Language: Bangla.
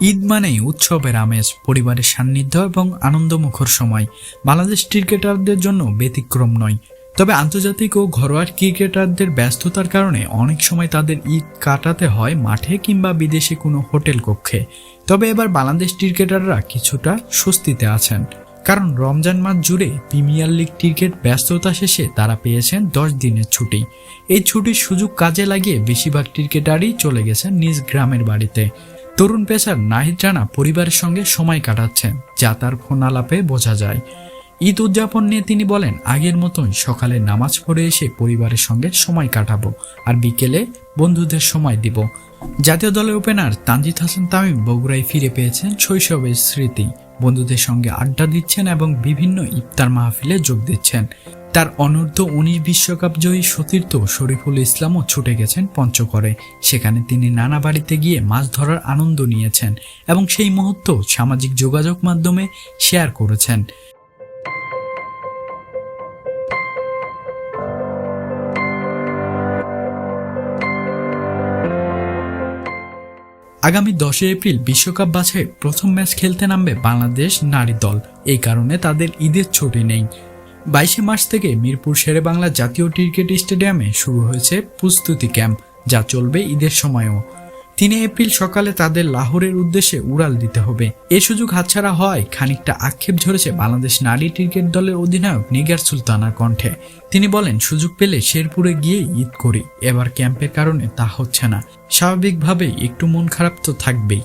ঈদ মানেই উৎসবের আমেজ, পরিবারের সান্নিধ্য এবং আনন্দমুখর সময়। বাংলাদেশ ক্রিকেটারদের জন্য ব্যতিক্রম নয়। তবে আন্তর্জাতিক ও ঘরোয়া ক্রিকেটারদের ব্যস্ততার কারণে অনেক সময় তাদের ঈদ কাটাতে হয় মাঠে কিংবা বিদেশে কোনো হোটেল কক্ষে। তবে এবার বাংলাদেশ ক্রিকেটাররা কিছুটা স্বস্তিতে আছেন, কারণ রমজান মাস জুড়ে প্রিমিয়ার লিগ ক্রিকেট ব্যস্ততা শেষে তারা পেয়েছেন 10 দিনের ছুটি। এই ছুটির সুযোগ কাজে লাগিয়ে বেশিরভাগ ক্রিকেটারই চলে গেছেন নিজ গ্রামের বাড়িতে। তরুণ পেসার নাহিদ রানা পরিবারের সঙ্গে সময় কাটাচ্ছেন, যা তার ফোন আলাপে বোঝা যায়। ঈদ উদযাপন নিয়ে তিনি বলেন, আগের মতন সকালে নামাজ পড়ে এসে পরিবারের সঙ্গে সময় কাটাবো, আর বিকেলে বন্ধুদের সময় দিব। জাতীয় দলের ওপেনার তানজিদ হাসান তামিম বগুড়ায় ফিরে পেয়েছেন শৈশবের স্মৃতি। বন্ধুদের সঙ্গে আড্ডা দিচ্ছেন এবং বিভিন্ন ইফতার মাহফিলে যোগ দিচ্ছেন। তার অনূর্ধ্ব-19 বিশ্বকাপ জয়ী সতীর্থ শরীফুল ইসলামও ছুটে গেছেন পঞ্চগড়ে। সেখানে তিনি নানা বাড়িতে গিয়ে মাছ ধরার আনন্দ নিয়েছেন এবং সেই মুহূর্ত সামাজিক যোগাযোগ মাধ্যমে শেয়ার করেছেন। আগামী 10 এপ্রিল বিশ্বকাপ বাছাইয়ের প্রথম ম্যাচ খেলতে নামবে বাংলাদেশ নারী দল। এই কারণে তাদের ঈদের ছুটি নেই। 22 মার্চ থেকে মিরপুর শেরেবাংলা জাতীয় ক্রিকেট স্টেডিয়ামে শুরু হয়েছে প্রস্তুতি ক্যাম্প, যা চলবে ঈদের সময়ও। 3 এপ্রিল সকালে তাদের লাহোরের উদ্দেশ্যে উড়াল দিতে হবে। এ সুযোগ হাতছাড়া হওয়ায় খানিকটা আক্ষেপ ঝরেছে বাংলাদেশ নারী ক্রিকেট দলের অধিনায়ক নিগার সুলতানার কণ্ঠে। তিনি বলেন, সুযোগ পেলে শেরপুরে গিয়ে ঈদ করি, এবার ক্যাম্পের কারণে তা হচ্ছে না। স্বাভাবিকভাবেই একটু মন খারাপ তো থাকবেই।